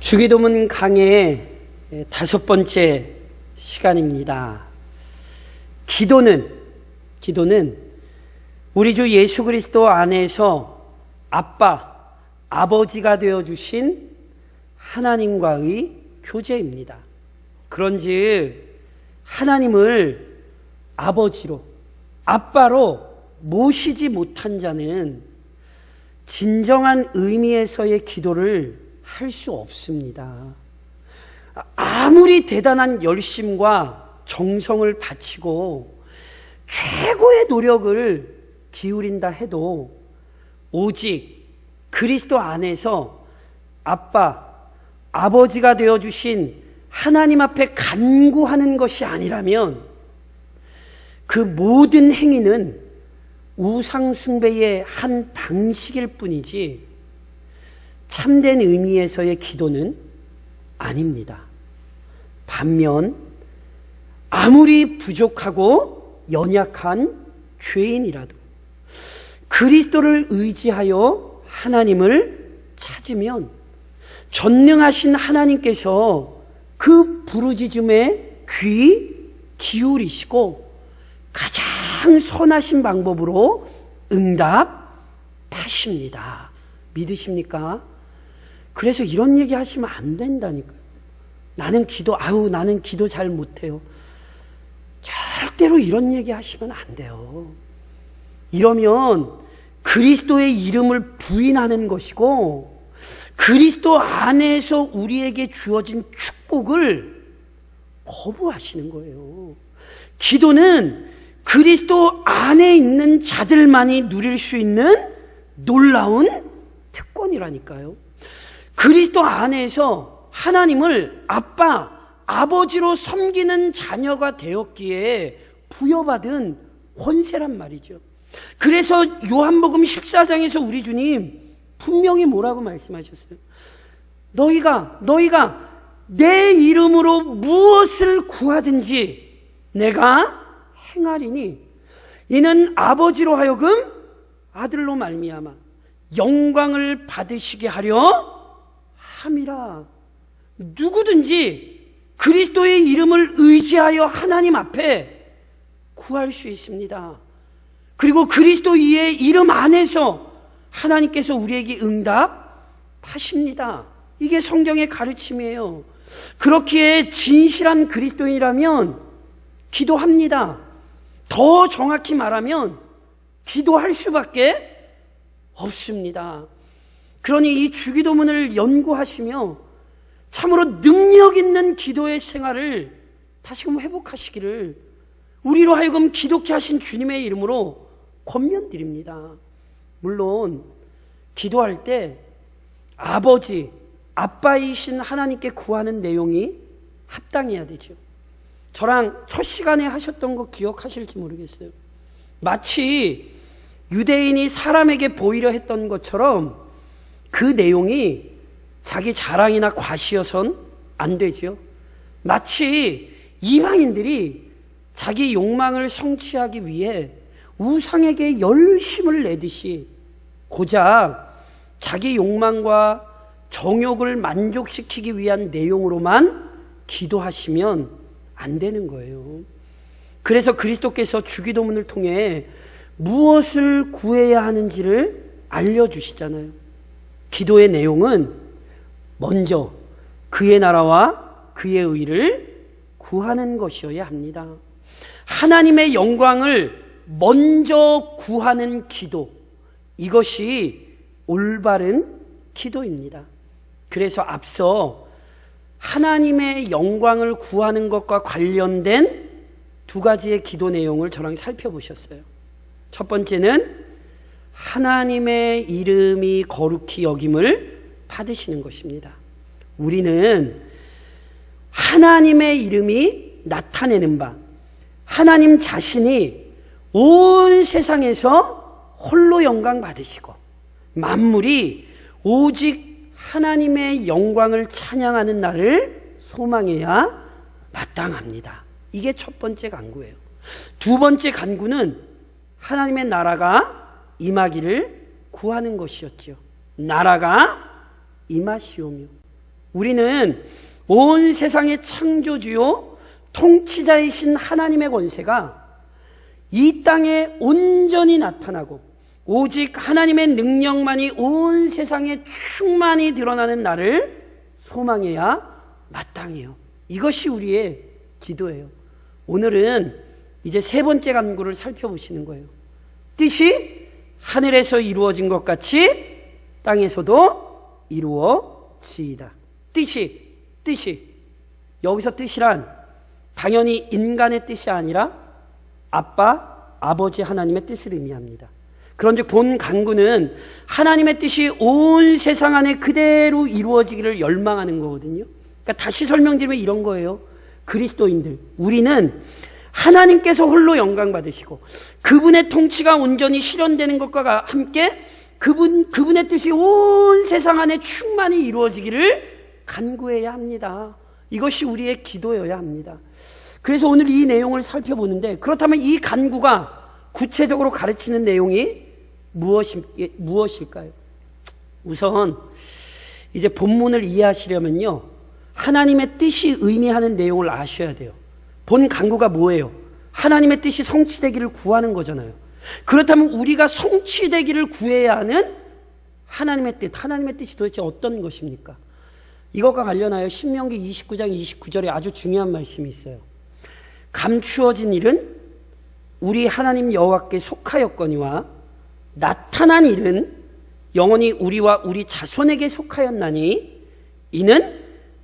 주기도문 강의 5번째 시간입니다. 기도는 우리 주 예수 그리스도 안에서 아버지가 되어주신 하나님과의 교제입니다. 그런즉 하나님을 아버지로, 아빠로 모시지 못한 자는 진정한 의미에서의 기도를 할 수 없습니다. 아무리 대단한 열심과 정성을 바치고 최고의 노력을 기울인다 해도 오직 그리스도 안에서 아버지가 되어주신 하나님 앞에 간구하는 것이 아니라면 그 모든 행위는 우상숭배의 한 방식일 뿐이지 참된 의미에서의 기도는 아닙니다. 반면 아무리 부족하고 연약한 죄인이라도 그리스도를 의지하여 하나님을 찾으면 전능하신 하나님께서 그 부르짖음에 귀 기울이시고 가장 선하신 방법으로 응답하십니다. 믿으십니까? 그래서 이런 얘기 하시면 안 된다니까요. 나는 기도 잘 못해요. 절대로 이런 얘기 하시면 안 돼요. 이러면 그리스도의 이름을 부인하는 것이고 그리스도 안에서 우리에게 주어진 축복을 거부하시는 거예요. 기도는 그리스도 안에 있는 자들만이 누릴 수 있는 놀라운 특권이라니까요. 그리스도 안에서 하나님을 아버지로 섬기는 자녀가 되었기에 부여받은 권세란 말이죠. 그래서 요한복음 14장에서 우리 주님 분명히 뭐라고 말씀하셨어요? 너희가 내 이름으로 무엇을 구하든지 내가 행하리니 이는 아버지로 하여금 아들로 말미암아 영광을 받으시게 하려 함이라. 누구든지 그리스도의 이름을 의지하여 하나님 앞에 구할 수 있습니다. 그리고 그리스도의 이름 안에서 하나님께서 우리에게 응답하십니다. 이게 성경의 가르침이에요. 그렇기에 진실한 그리스도인이라면 기도합니다. 더 정확히 말하면 기도할 수밖에 없습니다. 그러니 이 주기도문을 연구하시며 참으로 능력 있는 기도의 생활을 다시금 회복하시기를 우리로 하여금 기독케 하신 주님의 이름으로 권면드립니다. 물론 기도할 때 아빠이신 하나님께 구하는 내용이 합당해야 되죠. 저랑 첫 시간에 하셨던 거 기억하실지 모르겠어요. 마치 유대인이 사람에게 보이려 했던 것처럼 그 내용이 자기 자랑이나 과시여선 안 되죠. 마치 이방인들이 자기 욕망을 성취하기 위해 우상에게 열심을 내듯이 고작 자기 욕망과 정욕을 만족시키기 위한 내용으로만 기도하시면 안 되는 거예요. 그래서 그리스도께서 주기도문을 통해 무엇을 구해야 하는지를 알려주시잖아요. 기도의 내용은 먼저 그의 나라와 그의 의를 구하는 것이어야 합니다. 하나님의 영광을 먼저 구하는 기도, 이것이 올바른 기도입니다. 그래서 앞서 하나님의 영광을 구하는 것과 관련된 두 가지의 기도 내용을 저랑 살펴보셨어요. 첫 번째는 하나님의 이름이 거룩히 여김을 받으시는 것입니다. 우리는 하나님의 이름이 나타내는 바, 하나님 자신이 온 세상에서 홀로 영광 받으시고 만물이 오직 하나님의 영광을 찬양하는 날을 소망해야 마땅합니다. 이게 첫 번째 간구예요. 두 번째 간구는 하나님의 나라가 임하기를 구하는 것이었죠. 나라가 임하시오며 우리는 온 세상의 창조주요 통치자이신 하나님의 권세가 이 땅에 온전히 나타나고 오직 하나님의 능력만이 온 세상에 충만히 드러나는 날을 소망해야 마땅해요. 이것이 우리의 기도예요. 오늘은 이제 세 번째 간구를 살펴보시는 거예요. 뜻이 하늘에서 이루어진 것 같이 땅에서도 이루어지이다. 뜻이 여기서 뜻이란 당연히 인간의 뜻이 아니라 아버지 하나님의 뜻을 의미합니다. 그런즉 본 간구는 하나님의 뜻이 온 세상 안에 그대로 이루어지기를 열망하는 거거든요. 그러니까 다시 설명드리면 이런 거예요. 그리스도인들, 우리는 하나님께서 홀로 영광 받으시고 그분의 통치가 온전히 실현되는 것과 함께 그분의 뜻이 온 세상 안에 충만히 이루어지기를 간구해야 합니다. 이것이 우리의 기도여야 합니다. 그래서 오늘 이 내용을 살펴보는데, 그렇다면 이 간구가 구체적으로 가르치는 내용이 무엇일까요? 우선 이제 본문을 이해하시려면요, 하나님의 뜻이 의미하는 내용을 아셔야 돼요. 본 간구가 뭐예요? 하나님의 뜻이 성취되기를 구하는 거잖아요. 그렇다면 우리가 성취되기를 구해야 하는 하나님의 뜻이 도대체 어떤 것입니까? 이것과 관련하여 신명기 29장 29절에 아주 중요한 말씀이 있어요. 감추어진 일은 우리 하나님 여호와께 속하였거니와 나타난 일은 영원히 우리와 우리 자손에게 속하였나니 이는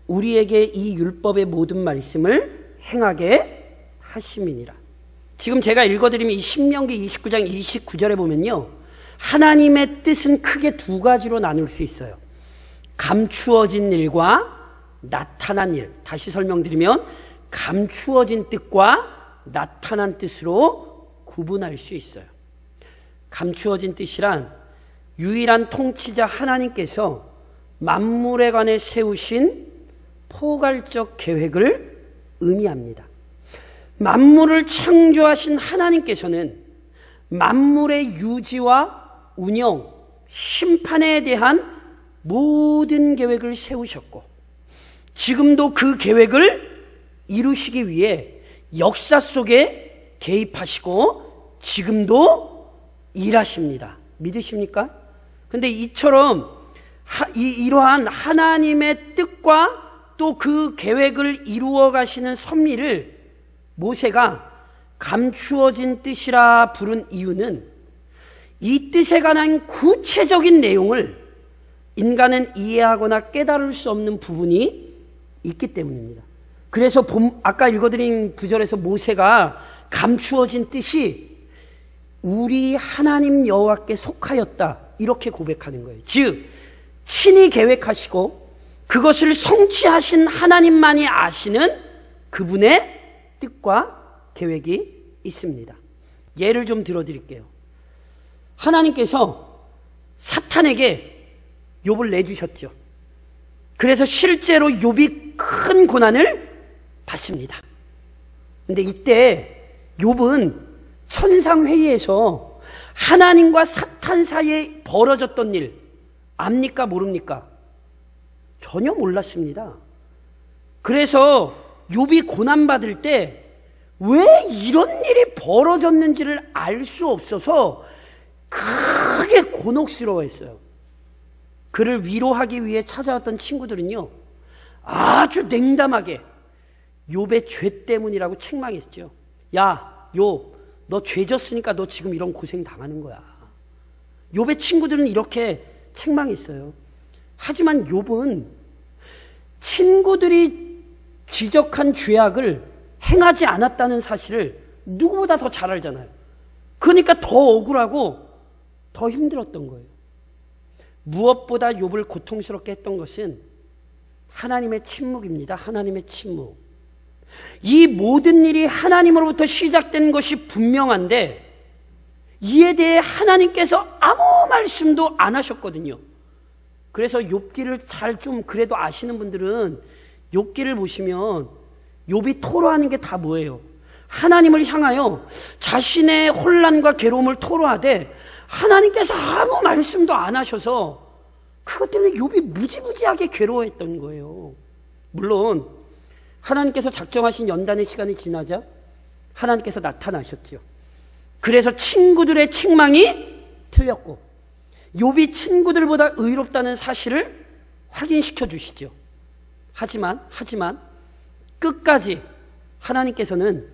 우리에게 이 율법의 모든 말씀을 행하게 하심이니라. 지금 제가 읽어드리면 이 신명기 29장 29절에 보면요, 하나님의 뜻은 크게 두 가지로 나눌 수 있어요. 감추어진 일과 나타난 일. 다시 설명드리면 감추어진 뜻과 나타난 뜻으로 구분할 수 있어요. 감추어진 뜻이란 유일한 통치자 하나님께서 만물에 관해 세우신 포괄적 계획을 의미합니다. 만물을 창조하신 하나님께서는 만물의 유지와 운영, 심판에 대한 모든 계획을 세우셨고 지금도 그 계획을 이루시기 위해 역사 속에 개입하시고 지금도 일하십니다. 믿으십니까? 근데 이처럼 이러한 하나님의 뜻과 또 그 계획을 이루어 가시는 섭리를 모세가 감추어진 뜻이라 부른 이유는 이 뜻에 관한 구체적인 내용을 인간은 이해하거나 깨달을 수 없는 부분이 있기 때문입니다. 그래서 아까 읽어드린 구절에서 모세가 감추어진 뜻이 우리 하나님 여호와께 속하였다 이렇게 고백하는 거예요. 즉 친히 계획하시고 그것을 성취하신 하나님만이 아시는 그분의 뜻과 계획이 있습니다. 예를 좀 들어드릴게요. 하나님께서 사탄에게 욥을 내주셨죠. 그래서 실제로 욥이 큰 고난을 받습니다. 근데 이때 욥은 천상회의에서 하나님과 사탄 사이에 벌어졌던 일 압니까 모릅니까? 전혀 몰랐습니다. 그래서 욥이 고난받을 때 왜 이런 일이 벌어졌는지를 알 수 없어서 크게 곤혹스러워했어요. 그를 위로하기 위해 찾아왔던 친구들은요, 아주 냉담하게 욥의 죄 때문이라고 책망했죠. 야, 욥, 너 죄 졌으니까 너 지금 이런 고생 당하는 거야. 욥의 친구들은 이렇게 책망했어요. 하지만 욥은 친구들이 지적한 죄악을 행하지 않았다는 사실을 누구보다 더 잘 알잖아요. 그러니까 더 억울하고 더 힘들었던 거예요. 무엇보다 욥을 고통스럽게 했던 것은 하나님의 침묵입니다. 하나님의 침묵. 이 모든 일이 하나님으로부터 시작된 것이 분명한데 이에 대해 하나님께서 아무 말씀도 안 하셨거든요. 그래서 욥기를 잘 좀 그래도 아시는 분들은 욥기를 보시면 욥이 토로하는 게 다 뭐예요? 하나님을 향하여 자신의 혼란과 괴로움을 토로하되 하나님께서 아무 말씀도 안 하셔서 그것 때문에 욥이 무지무지하게 괴로워했던 거예요. 물론 하나님께서 작정하신 연단의 시간이 지나자 하나님께서 나타나셨죠. 그래서 친구들의 책망이 틀렸고 욥이 친구들보다 의롭다는 사실을 확인시켜 주시죠. 하지만 끝까지 하나님께서는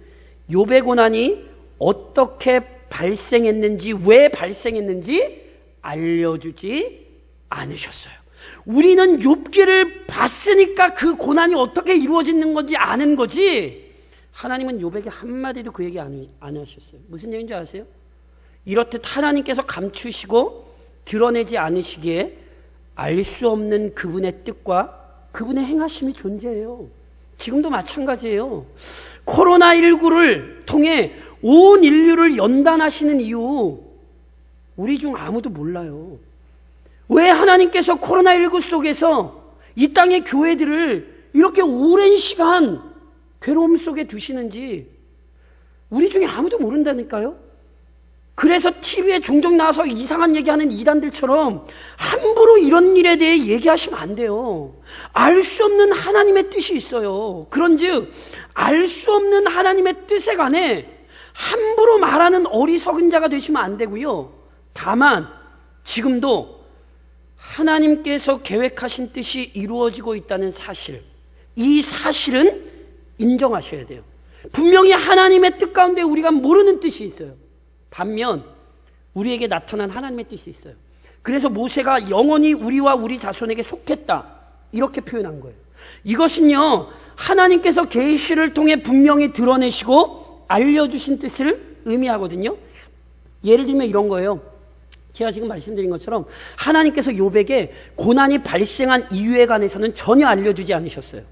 욥의 고난이 어떻게 발생했는지, 왜 발생했는지 알려주지 않으셨어요. 우리는 욥기를 봤으니까 그 고난이 어떻게 이루어지는 건지 아는 거지, 하나님은 욥에게 한마디도 그 얘기 안 하셨어요. 무슨 얘기인지 아세요? 이렇듯 하나님께서 감추시고 드러내지 않으시기에 알 수 없는 그분의 뜻과 그분의 행하심이 존재해요. 지금도 마찬가지예요. 코로나19를 통해 온 인류를 연단하시는 이유, 우리 중 아무도 몰라요. 왜 하나님께서 코로나19 속에서 이 땅의 교회들을 이렇게 오랜 시간 괴로움 속에 두시는지 우리 중에 아무도 모른다니까요. 그래서 TV에 종종 나와서 이상한 얘기하는 이단들처럼 함부로 이런 일에 대해 얘기하시면 안 돼요. 알 수 없는 하나님의 뜻이 있어요. 그런즉 알 수 없는 하나님의 뜻에 관해 함부로 말하는 어리석은 자가 되시면 안 되고요. 다만 지금도 하나님께서 계획하신 뜻이 이루어지고 있다는 사실, 이 사실은 인정하셔야 돼요. 분명히 하나님의 뜻 가운데 우리가 모르는 뜻이 있어요. 반면 우리에게 나타난 하나님의 뜻이 있어요. 그래서 모세가 영원히 우리와 우리 자손에게 속했다, 이렇게 표현한 거예요. 이것은요, 하나님께서 계시를 통해 분명히 드러내시고 알려주신 뜻을 의미하거든요. 예를 들면 이런 거예요. 제가 지금 말씀드린 것처럼 하나님께서 욥에게 고난이 발생한 이유에 관해서는 전혀 알려주지 않으셨어요.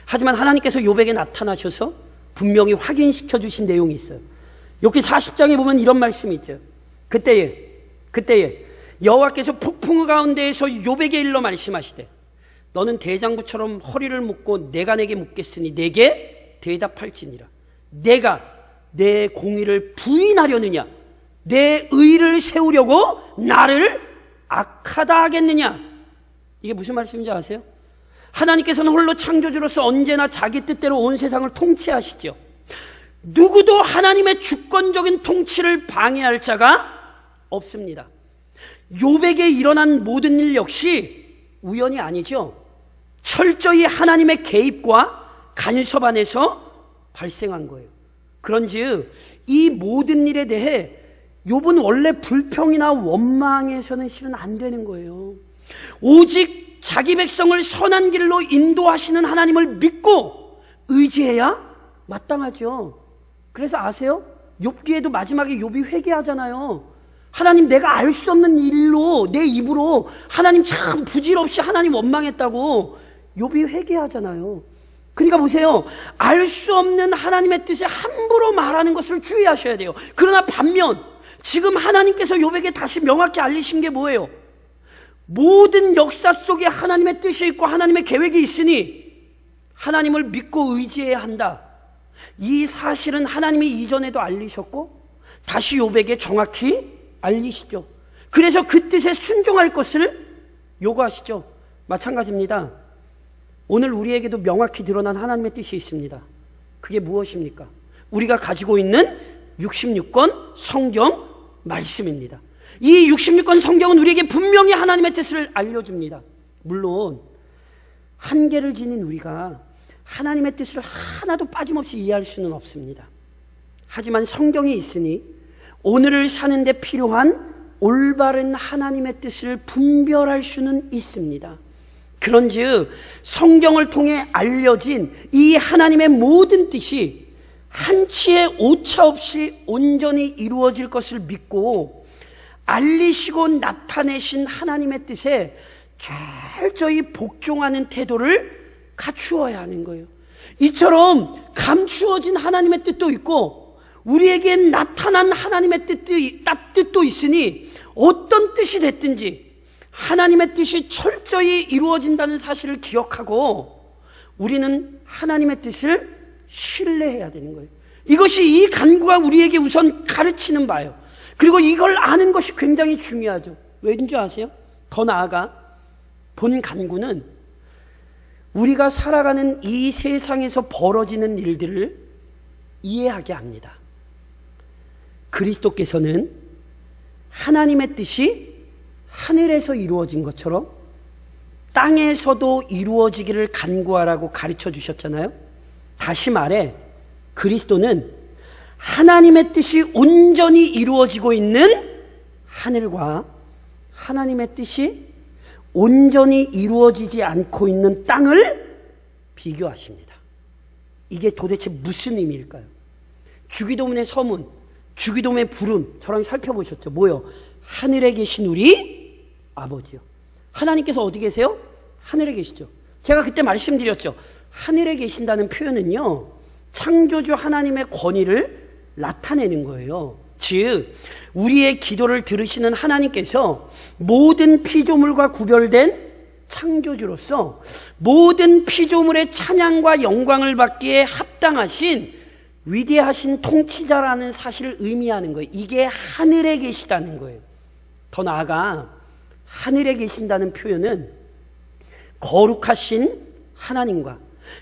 하지만 하나님께서 욥에게 나타나셔서 분명히 확인시켜 주신 내용이 있어요. 욥기 40장에 보면 이런 말씀이 있죠. 그때에 여호와께서 폭풍 가운데에서 욥에게 일러 말씀하시되 너는 대장부처럼 허리를 묶고 내가 내게 묻겠으니 내게 대답할지니라. 내가 내 공의를 부인하려느냐, 내 의를 세우려고 나를 악하다 하겠느냐. 이게 무슨 말씀인지 아세요? 하나님께서는 홀로 창조주로서 언제나 자기 뜻대로 온 세상을 통치하시죠. 누구도 하나님의 주권적인 통치를 방해할 자가 없습니다. 욥에게 일어난 모든 일 역시 우연이 아니죠. 철저히 하나님의 개입과 간섭 안에서 발생한 거예요. 그런즉 이 모든 일에 대해 욥은 원래 불평이나 원망해서는 실은 안 되는 거예요. 오직 자기 백성을 선한 길로 인도하시는 하나님을 믿고 의지해야 마땅하죠. 그래서 아세요? 욥기에도 마지막에 욥이 회개하잖아요. 하나님, 내가 알 수 없는 일로 내 입으로 하나님 참 부질없이 하나님 원망했다고 욥이 회개하잖아요. 그러니까 보세요. 알 수 없는 하나님의 뜻에 함부로 말하는 것을 주의하셔야 돼요. 그러나 반면 지금 하나님께서 욥에게 다시 명확히 알리신 게 뭐예요? 모든 역사 속에 하나님의 뜻이 있고 하나님의 계획이 있으니 하나님을 믿고 의지해야 한다. 이 사실은 하나님이 이전에도 알리셨고 다시 욥에게 정확히 알리시죠. 그래서 그 뜻에 순종할 것을 요구하시죠. 마찬가지입니다. 오늘 우리에게도 명확히 드러난 하나님의 뜻이 있습니다. 그게 무엇입니까? 우리가 가지고 있는 66권 성경 말씀입니다. 이 66권 성경은 우리에게 분명히 하나님의 뜻을 알려줍니다. 물론 한계를 지닌 우리가 하나님의 뜻을 하나도 빠짐없이 이해할 수는 없습니다. 하지만 성경이 있으니 오늘을 사는 데 필요한 올바른 하나님의 뜻을 분별할 수는 있습니다. 그런즉 성경을 통해 알려진 이 하나님의 모든 뜻이 한치의 오차 없이 온전히 이루어질 것을 믿고 알리시고 나타내신 하나님의 뜻에 철저히 복종하는 태도를 갖추어야 하는 거예요. 이처럼 감추어진 하나님의 뜻도 있고 우리에게 나타난 하나님의 뜻도 있으니 어떤 뜻이 됐든지 하나님의 뜻이 철저히 이루어진다는 사실을 기억하고 우리는 하나님의 뜻을 신뢰해야 되는 거예요. 이것이 이 간구가 우리에게 우선 가르치는 바예요. 그리고 이걸 아는 것이 굉장히 중요하죠. 왜인 줄 아세요? 더 나아가 본 간구는 우리가 살아가는 이 세상에서 벌어지는 일들을 이해하게 합니다. 그리스도께서는 하나님의 뜻이 하늘에서 이루어진 것처럼 땅에서도 이루어지기를 간구하라고 가르쳐 주셨잖아요. 다시 말해 그리스도는 하나님의 뜻이 온전히 이루어지고 있는 하늘과 하나님의 뜻이 온전히 이루어지지 않고 있는 땅을 비교하십니다. 이게 도대체 무슨 의미일까요? 주기도문의 서문, 주기도문의 부름, 저랑 살펴보셨죠? 뭐요? 하늘에 계신 우리 아버지요. 하나님께서 어디 계세요? 하늘에 계시죠. 제가 그때 말씀드렸죠. 하늘에 계신다는 표현은요, 창조주 하나님의 권위를 나타내는 거예요. 즉 우리의 기도를 들으시는 하나님께서 모든 피조물과 구별된 창조주로서 모든 피조물의 찬양과 영광을 받기에 합당하신 위대하신 통치자라는 사실을 의미하는 거예요. 이게 하늘에 계시다는 거예요. 더 나아가 하늘에 계신다는 표현은 거룩하신 하나님과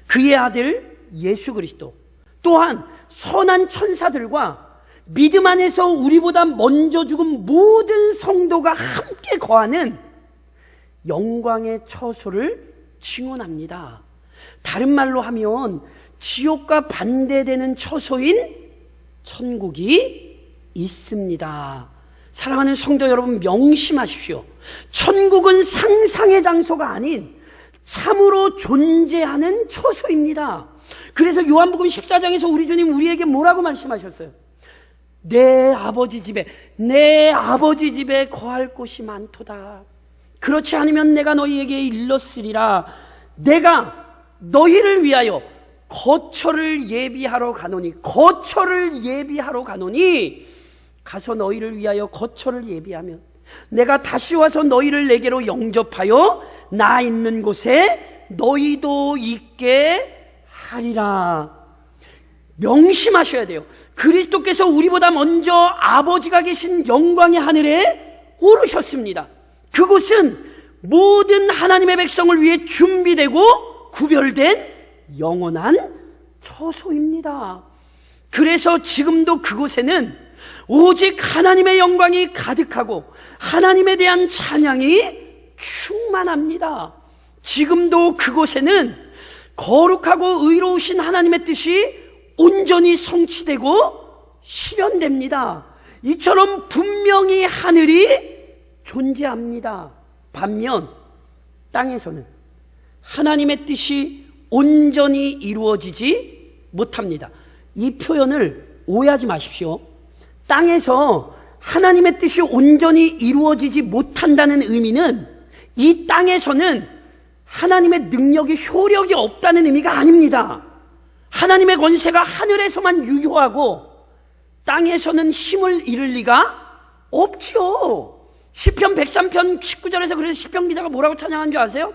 그의 아들 예수 그리스도, 또한 선한 천사들과 믿음 안에서 우리보다 먼저 죽은 모든 성도가 함께 거하는 영광의 처소를 칭언합니다. 다른 말로 하면 지옥과 반대되는 처소인 천국이 있습니다. 사랑하는 성도 여러분, 명심하십시오. 천국은 상상의 장소가 아닌 참으로 존재하는 처소입니다. 그래서 요한복음 14장에서 우리 주님 우리에게 뭐라고 말씀하셨어요? 내 아버지 집에 거할 곳이 많도다. 그렇지 않으면 내가 너희에게 일렀으리라. 내가 너희를 위하여 거처를 예비하러 가노니, 가서 너희를 위하여 거처를 예비하면 내가 다시 와서 너희를 내게로 영접하여 나 있는 곳에 너희도 있게 하리라. 명심하셔야 돼요. 그리스도께서 우리보다 먼저 아버지가 계신 영광의 하늘에 오르셨습니다. 그곳은 모든 하나님의 백성을 위해 준비되고 구별된 영원한 처소입니다. 그래서 지금도 그곳에는 오직 하나님의 영광이 가득하고 하나님에 대한 찬양이 충만합니다. 지금도 그곳에는 거룩하고 의로우신 하나님의 뜻이 온전히 성취되고 실현됩니다. 이처럼 분명히 하늘이 존재합니다. 반면 땅에서는 하나님의 뜻이 온전히 이루어지지 못합니다. 이 표현을 오해하지 마십시오. 땅에서 하나님의 뜻이 온전히 이루어지지 못한다는 의미는 이 땅에서는 하나님의 능력이 효력이 없다는 의미가 아닙니다. 하나님의 권세가 하늘에서만 유효하고 땅에서는 힘을 잃을 리가 없지요. 시편 103편 19절에서 그래서 시편 기자가 뭐라고 찬양한 줄 아세요?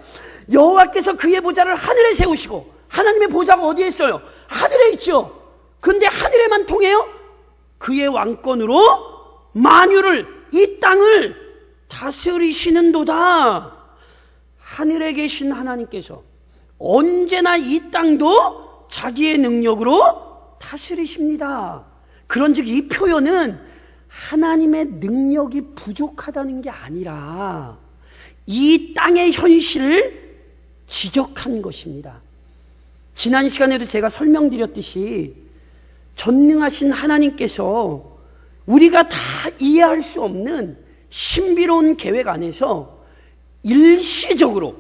여호와께서 그의 보좌를 하늘에 세우시고, 하나님의 보좌가 어디에 있어요? 하늘에 있죠. 근데 하늘에만 통해요? 그의 왕권으로 만유를, 이 땅을 다스리시는도다. 하늘에 계신 하나님께서 언제나 이 땅도 자기의 능력으로 다스리십니다. 그런즉 이 표현은 하나님의 능력이 부족하다는 게 아니라 이 땅의 현실을 지적한 것입니다. 지난 시간에도 제가 설명드렸듯이 전능하신 하나님께서 우리가 다 이해할 수 없는 신비로운 계획 안에서 일시적으로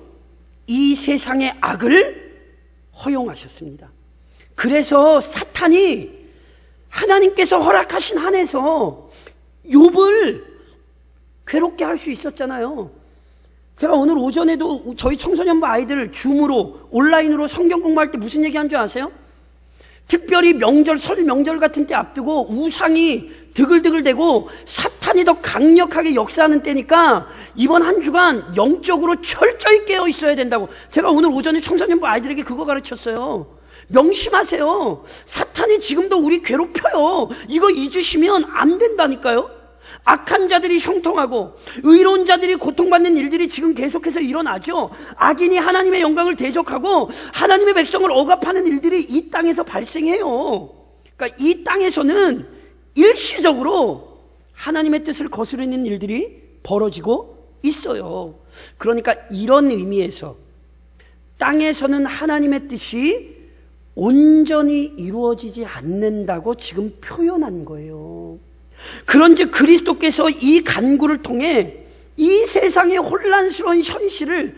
이 세상의 악을 허용하셨습니다. 그래서 사탄이 하나님께서 허락하신 한에서 욥을 괴롭게 할 수 있었잖아요. 제가 오늘 오전에도 저희 청소년부 아이들 줌으로 온라인으로 성경 공부할 때 무슨 얘기한 줄 아세요? 특별히 명절, 설 명절 같은 때 앞두고 우상이 드글드글대고 사탄이 더 강력하게 역사하는 때니까 이번 한 주간 영적으로 철저히 깨어 있어야 된다고 제가 오늘 오전에 청소년부 아이들에게 그거 가르쳤어요. 명심하세요. 사탄이 지금도 우리 괴롭혀요. 이거 잊으시면 안 된다니까요. 악한 자들이 형통하고 의로운 자들이 고통받는 일들이 지금 계속해서 일어나죠. 악인이 하나님의 영광을 대적하고 하나님의 백성을 억압하는 일들이 이 땅에서 발생해요. 그러니까 이 땅에서는 일시적으로 하나님의 뜻을 거스르는 일들이 벌어지고 있어요. 그러니까 이런 의미에서 땅에서는 하나님의 뜻이 온전히 이루어지지 않는다고 지금 표현한 거예요. 그런즉 그리스도께서 이 간구를 통해 이 세상의 혼란스러운 현실을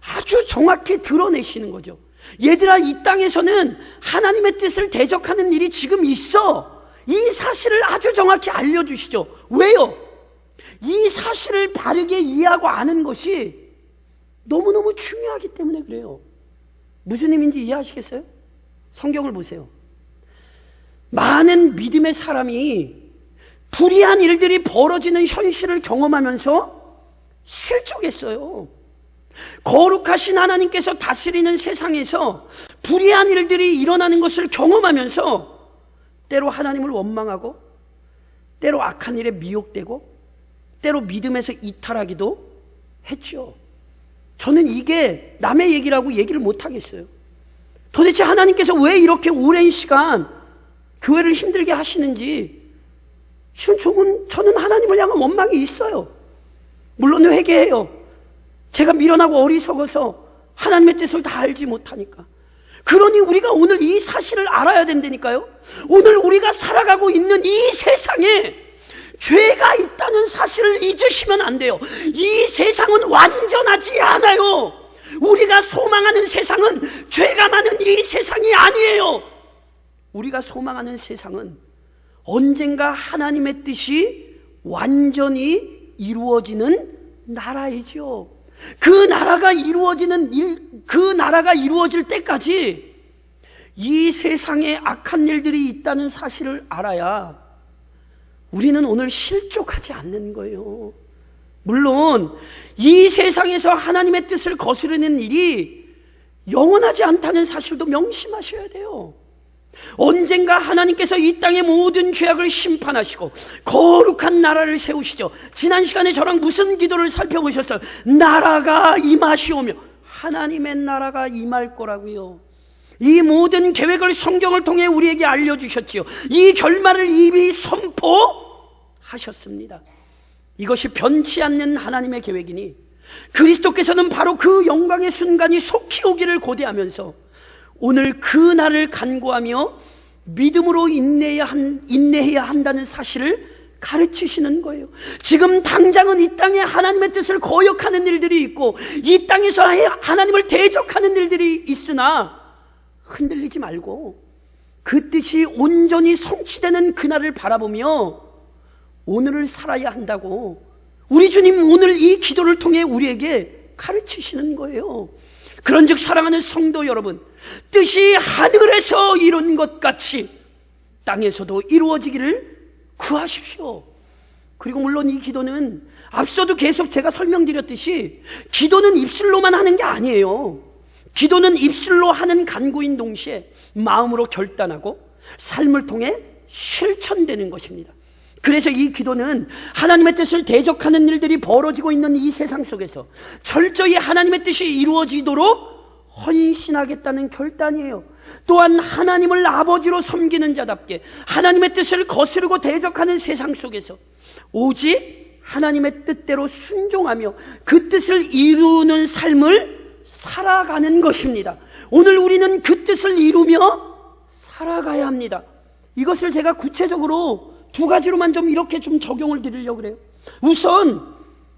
아주 정확히 드러내시는 거죠. 얘들아, 이 땅에서는 하나님의 뜻을 대적하는 일이 지금 있어. 이 사실을 아주 정확히 알려주시죠. 왜요? 이 사실을 바르게 이해하고 아는 것이 너무너무 중요하기 때문에 그래요. 무슨 의미인지 이해하시겠어요? 성경을 보세요. 많은 믿음의 사람이 불의한 일들이 벌어지는 현실을 경험하면서 실족했어요. 거룩하신 하나님께서 다스리는 세상에서 불의한 일들이 일어나는 것을 경험하면서 때로 하나님을 원망하고 때로 악한 일에 미혹되고 때로 믿음에서 이탈하기도 했죠. 저는 이게 남의 얘기라고 얘기를 못하겠어요. 도대체 하나님께서 왜 이렇게 오랜 시간 교회를 힘들게 하시는지 실은 저는 하나님을 향한 원망이 있어요. 물론 회개해요. 제가 미련하고 어리석어서 하나님의 뜻을 다 알지 못하니까. 그러니 우리가 오늘 이 사실을 알아야 된다니까요. 오늘 우리가 살아가고 있는 이 세상에 죄가 있다는 사실을 잊으시면 안 돼요. 이 세상은 완전하지 않아요. 우리가 소망하는 세상은 죄가 많은 이 세상이 아니에요. 우리가 소망하는 세상은 언젠가 하나님의 뜻이 완전히 이루어지는 나라이죠. 그 나라가 이루어질 때까지 이 세상에 악한 일들이 있다는 사실을 알아야 우리는 오늘 실족하지 않는 거예요. 물론 이 세상에서 하나님의 뜻을 거스르는 일이 영원하지 않다는 사실도 명심하셔야 돼요. 언젠가 하나님께서 이 땅의 모든 죄악을 심판하시고 거룩한 나라를 세우시죠. 지난 시간에 저랑 무슨 기도를 살펴보셨어요? 나라가 임하시오며. 하나님의 나라가 임할 거라고요. 이 모든 계획을 성경을 통해 우리에게 알려주셨지요. 이 결말을 이미 선포하셨습니다. 이것이 변치 않는 하나님의 계획이니 그리스도께서는 바로 그 영광의 순간이 속히 오기를 고대하면서 오늘 그 날을 간구하며 믿음으로 인내해야 한다는 사실을 가르치시는 거예요. 지금 당장은 이 땅에 하나님의 뜻을 거역하는 일들이 있고 이 땅에서 하나님을 대적하는 일들이 있으나 흔들리지 말고 그 뜻이 온전히 성취되는 그날을 바라보며 오늘을 살아야 한다고 우리 주님 오늘 이 기도를 통해 우리에게 가르치시는 거예요. 그런즉 사랑하는 성도 여러분, 뜻이 하늘에서 이룬 것 같이 땅에서도 이루어지기를 구하십시오. 그리고 물론 이 기도는 앞서도 계속 제가 설명드렸듯이 기도는 입술로만 하는 게 아니에요. 기도는 입술로 하는 간구인 동시에 마음으로 결단하고 삶을 통해 실천되는 것입니다. 그래서 이 기도는 하나님의 뜻을 대적하는 일들이 벌어지고 있는 이 세상 속에서 철저히 하나님의 뜻이 이루어지도록 헌신하겠다는 결단이에요. 또한 하나님을 아버지로 섬기는 자답게 하나님의 뜻을 거스르고 대적하는 세상 속에서 오직 하나님의 뜻대로 순종하며 그 뜻을 이루는 삶을 살아가는 것입니다. 오늘 우리는 그 뜻을 이루며 살아가야 합니다. 이것을 제가 구체적으로 두 가지로만 이렇게 적용을 드리려고 그래요. 우선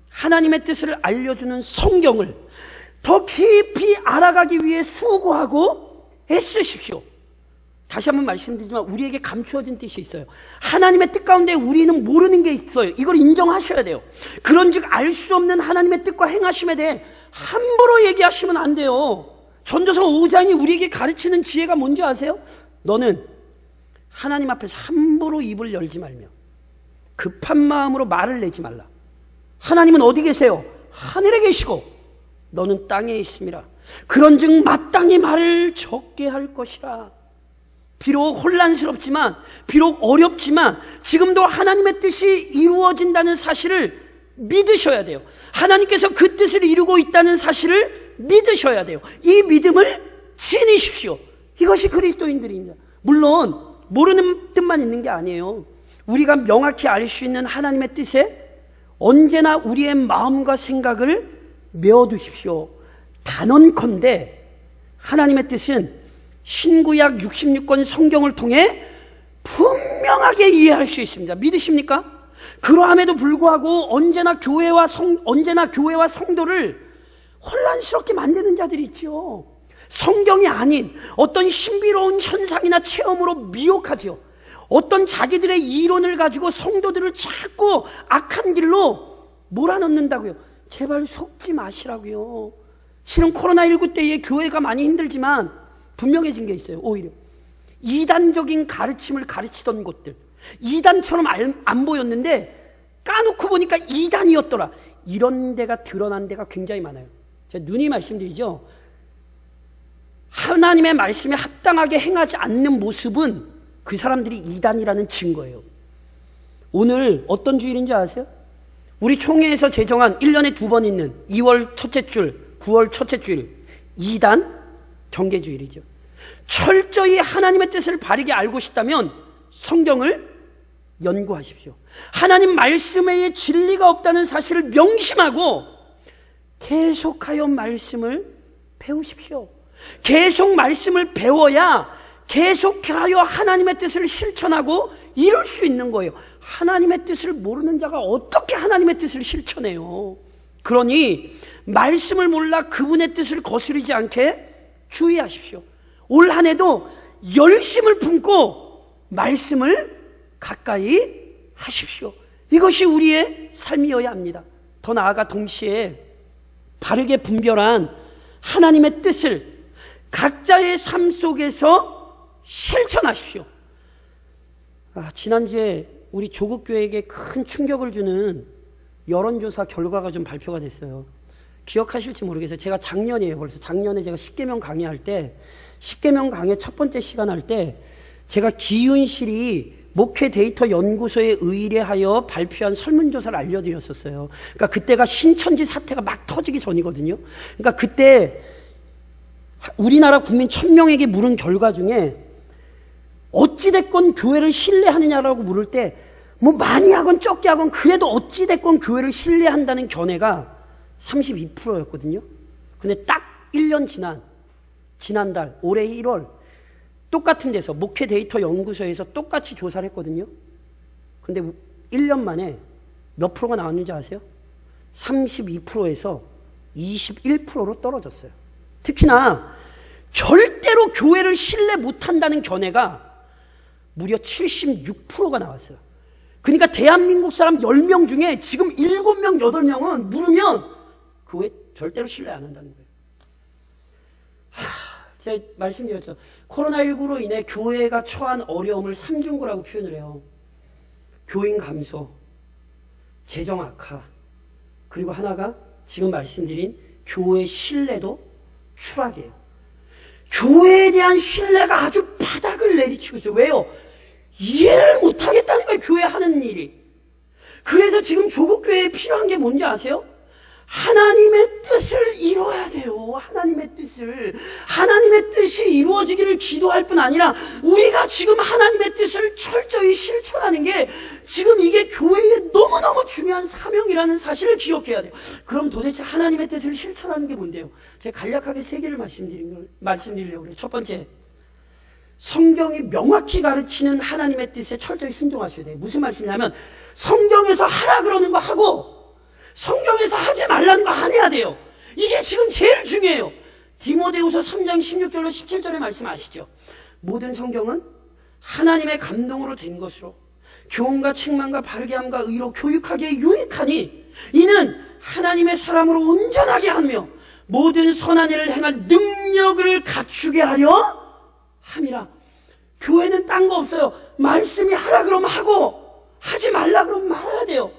하나님의 뜻을 알려주는 성경을 더 깊이 알아가기 위해 수고하고 애쓰십시오. 다시 한번 말씀드리지만 우리에게 감추어진 뜻이 있어요. 하나님의 뜻 가운데 우리는 모르는 게 있어요. 이걸 인정하셔야 돼요. 그런즉 알 수 없는 하나님의 뜻과 행하심에 대해 함부로 얘기하시면 안 돼요. 전도서 5장이 우리에게 가르치는 지혜가 뭔지 아세요? 너는 하나님 앞에서 함부로 입을 열지 말며 급한 마음으로 말을 내지 말라. 하나님은 어디 계세요? 하늘에 계시고 너는 땅에 있음이라. 그런즉 마땅히 말을 적게 할 것이라. 비록 혼란스럽지만, 비록 어렵지만 지금도 하나님의 뜻이 이루어진다는 사실을 믿으셔야 돼요. 하나님께서 그 뜻을 이루고 있다는 사실을 믿으셔야 돼요. 이 믿음을 지니십시오. 이것이 그리스도인들입니다. 물론 모르는 뜻만 있는 게 아니에요. 우리가 명확히 알 수 있는 하나님의 뜻에 언제나 우리의 마음과 생각을 메어두십시오. 단언컨대 하나님의 뜻은 신구약 66권 성경을 통해 분명하게 이해할 수 있습니다. 믿으십니까? 그러함에도 불구하고 언제나 교회와 성도를 혼란스럽게 만드는 자들이 있죠. 성경이 아닌 어떤 신비로운 현상이나 체험으로 미혹하죠. 어떤 자기들의 이론을 가지고 성도들을 자꾸 악한 길로 몰아넣는다고요. 제발 속지 마시라고요. 실은 코로나19 때에 교회가 많이 힘들지만 분명해진 게 있어요. 오히려 이단적인 가르침을 가르치던 곳들, 이단처럼 안 보였는데 까놓고 보니까 이단이었더라, 이런 데가 드러난 데가 굉장히 많아요. 제가 누이 말씀드리죠. 하나님의 말씀에 합당하게 행하지 않는 모습은 그 사람들이 이단이라는 증거예요. 오늘 어떤 주일인지 아세요? 우리 총회에서 제정한 1년에 2번 있는 2월 첫째 줄, 9월 첫째 주일, 이단 경계주일이죠. 철저히 하나님의 뜻을 바르게 알고 싶다면 성경을 연구하십시오. 하나님 말씀 외에 진리가 없다는 사실을 명심하고 계속하여 말씀을 배우십시오. 계속 말씀을 배워야 계속하여 하나님의 뜻을 실천하고 이룰 수 있는 거예요. 하나님의 뜻을 모르는 자가 어떻게 하나님의 뜻을 실천해요? 그러니 말씀을 몰라 그분의 뜻을 거스르지 않게 주의하십시오. 올 한 해도 열심을 품고 말씀을 가까이 하십시오. 이것이 우리의 삶이어야 합니다. 더 나아가 동시에 바르게 분별한 하나님의 뜻을 각자의 삶 속에서 실천하십시오. 지난주에 우리 조국교회에게 큰 충격을 주는 여론조사 결과가 좀 발표가 됐어요. 기억하실지 모르겠어요. 제가 작년이에요. 벌써 작년에 제가 십계명 강의할 때, 십계명 강의 첫 번째 시간 할 때 제가 기윤실이 목회 데이터 연구소에 의뢰하여 발표한 설문조사를 알려드렸었어요. 그러니까 그때가 신천지 사태가 막 터지기 전이거든요. 그러니까 그때 우리나라 국민 1000명에게 물은 결과 중에 어찌됐건 교회를 신뢰하느냐라고 물을 때 뭐 많이 하건 적게 하건 그래도 어찌됐건 교회를 신뢰한다는 견해가 32%였거든요. 근데 딱 1년 지난달 올해 1월 똑같은 데서 목회 데이터 연구소에서 똑같이 조사를 했거든요. 근데 1년 만에 몇 프로가 나왔는지 아세요? 32%에서 21%로 떨어졌어요. 특히나 절대로 교회를 신뢰 못한다는 견해가 무려 76%가 나왔어요. 그러니까 대한민국 사람 10명 중에 지금 7명, 8명은 물으면 교회 절대로 신뢰 안 한다는 거예요. 제가 말씀드렸죠. 코로나19로 인해 교회가 처한 어려움을 3중고라고 표현을 해요. 교인 감소, 재정 악화, 그리고 하나가 지금 말씀드린 교회 신뢰도 추락이에요. 교회에 대한 신뢰가 아주 바닥을 내리치고 있어요. 왜요? 이해를 못하겠다는 거예요. 교회 하는 일이. 그래서 지금 조국교회에 필요한 게 뭔지 아세요? 하나님의 뜻을 이루어야 돼요. 하나님의 뜻이 이루어지기를 기도할 뿐 아니라 우리가 지금 하나님의 뜻을 철저히 실천하는 게 지금 이게 교회의 너무너무 중요한 사명이라는 사실을 기억해야 돼요. 그럼 도대체 하나님의 뜻을 실천하는 게 뭔데요? 제가 간략하게 3개를 말씀드리려고 해요. 첫 번째, 성경이 명확히 가르치는 하나님의 뜻에 철저히 순종하셔야 돼요. 무슨 말씀이냐면 성경에서 하라 그러는 거 하고 성경에서 하지 말라는 거 안 해야 돼요. 이게 지금 제일 중요해요. 디모데후서 3장 16절로 17절의 말씀 아시죠? 모든 성경은 하나님의 감동으로 된 것으로 교훈과 책망과 바르게 함과 의로 교육하기에 유익하니 이는 하나님의 사람으로 온전하게 하며 모든 선한 일을 행할 능력을 갖추게 하려 함이라. 교회는 딴 거 없어요. 말씀이 하라 그러면 하고 하지 말라 그러면 말아야 돼요.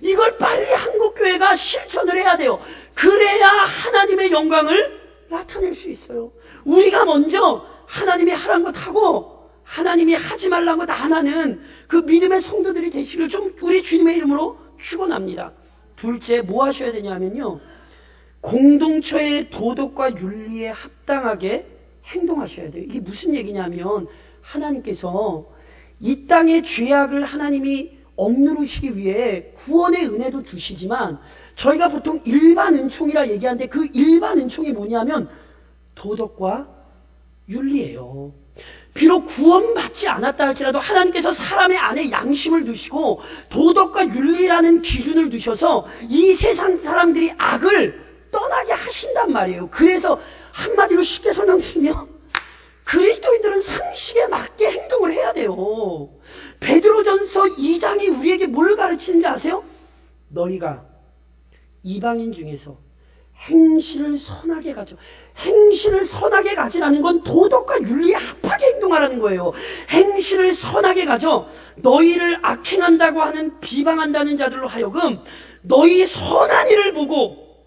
이걸 빨리 한국교회가 실천을 해야 돼요. 그래야 하나님의 영광을 나타낼 수 있어요. 우리가 먼저 하나님이 하라는 것 하고 하나님이 하지 말라는 것 안 하는 그 믿음의 성도들이 되시길 좀 우리 주님의 이름으로 축원합니다. 둘째, 뭐 하셔야 되냐면요, 공동체의 도덕과 윤리에 합당하게 행동하셔야 돼요. 이게 무슨 얘기냐면, 하나님께서 이 땅의 죄악을 하나님이 억누르시기 위해 구원의 은혜도 주시지만, 저희가 보통 일반 은총이라 얘기하는데 그 일반 은총이 뭐냐면 도덕과 윤리예요. 비록 구원받지 않았다 할지라도 하나님께서 사람의 안에 양심을 두시고 도덕과 윤리라는 기준을 두셔서 이 세상 사람들이 악을 떠나게 하신단 말이에요. 그래서 한마디로 쉽게 설명드리면 그리스도인들은 상식에 맞게 행동을 해야 돼요. 베드로전서 2장이 우리에게 뭘 가르치는지 아세요? 너희가 이방인 중에서 행실을 선하게 가져. 행실을 선하게 가지라는 건 도덕과 윤리에 합하게 행동하라는 거예요. 행실을 선하게 가져 너희를 악행한다고 하는 비방한다는 자들로 하여금 너희 선한 일을 보고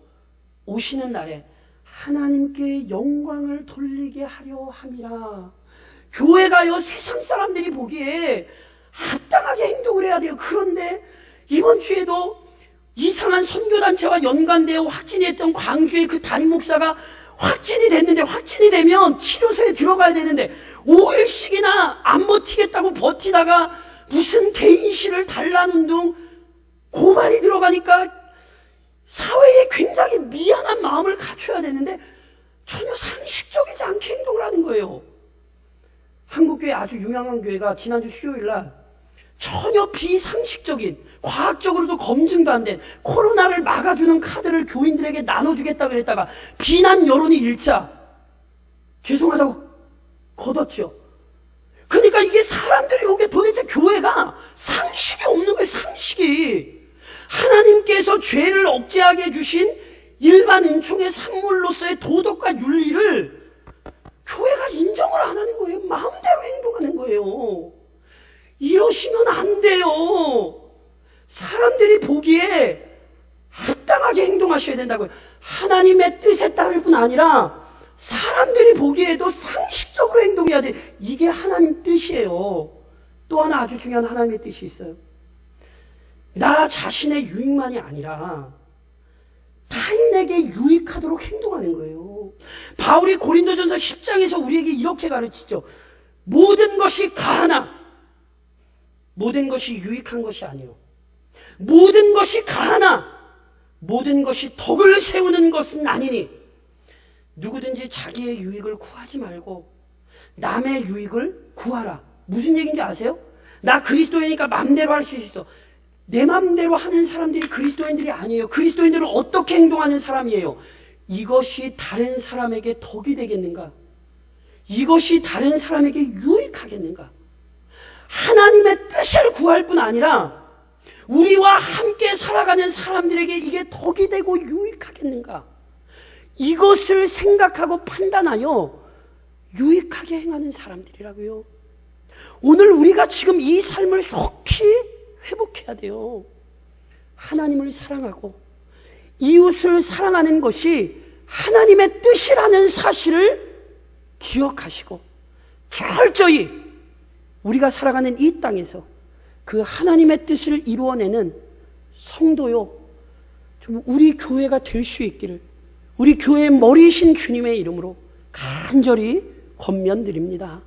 오시는 날에 하나님께 영광을 돌리게 하려 함이라. 교회가요, 세상 사람들이 보기에 합당하게 행동을 해야 돼요. 그런데 이번 주에도 이상한 선교단체와 연관되어 확진이 됐던 광주의 그 담임 목사가 확진이 됐는데, 확진이 되면 치료소에 들어가야 되는데 5일씩이나 안 버티겠다고 버티다가 무슨 개인실을 달라는 둥 고발이 들어가니까 사회에 굉장히 미안한 마음을 갖춰야 되는데 전혀 상식적이지 않게 행동을 하는 거예요. 한국교회 아주 유명한 교회가 지난주 수요일날 전혀 비상식적인, 과학적으로도 검증도 안 된 코로나를 막아주는 카드를 교인들에게 나눠주겠다 그랬다가 비난 여론이 일자 죄송하다고 걷었죠. 그러니까 이게 사람들이 보기에 도대체 교회가 상식이 없는 거예요. 상식이. 하나님께서 죄를 억제하게 해주신 일반 은총의 산물로서의 도덕과 윤리를 교회가 인정을 안 하는 거예요. 마음대로 행동하는 거예요. 이러시면 안 돼요. 사람들이 보기에 합당하게 행동하셔야 된다고요. 하나님의 뜻에 따를 뿐 아니라 사람들이 보기에도 상식적으로 행동해야 돼. 이게 하나님 뜻이에요. 또 하나 아주 중요한 하나님의 뜻이 있어요. 나 자신의 유익만이 아니라 타인에게 유익하도록 행동하는 거예요. 바울이 고린도전서 10장에서 우리에게 이렇게 가르치죠. 모든 것이 가하나 모든 것이 유익한 것이 아니요, 모든 것이 가하나 모든 것이 덕을 세우는 것은 아니니 누구든지 자기의 유익을 구하지 말고 남의 유익을 구하라. 무슨 얘기인지 아세요? 나 그리스도인이니까 맘대로 할 수 있어. 내 맘대로 하는 사람들이 그리스도인들이 아니에요. 그리스도인들은 어떻게 행동하는 사람이에요? 이것이 다른 사람에게 덕이 되겠는가? 이것이 다른 사람에게 유익하겠는가? 하나님의 뜻을 구할 뿐 아니라 우리와 함께 살아가는 사람들에게 이게 덕이 되고 유익하겠는가? 이것을 생각하고 판단하여 유익하게 행하는 사람들이라고요. 오늘 우리가 지금 이 삶을 속히 회복해야 돼요. 하나님을 사랑하고 이웃을 사랑하는 것이 하나님의 뜻이라는 사실을 기억하시고 철저히 우리가 살아가는 이 땅에서 그 하나님의 뜻을 이루어내는 성도요, 좀 우리 교회가 될 수 있기를 우리 교회의 머리이신 주님의 이름으로 간절히 권면드립니다.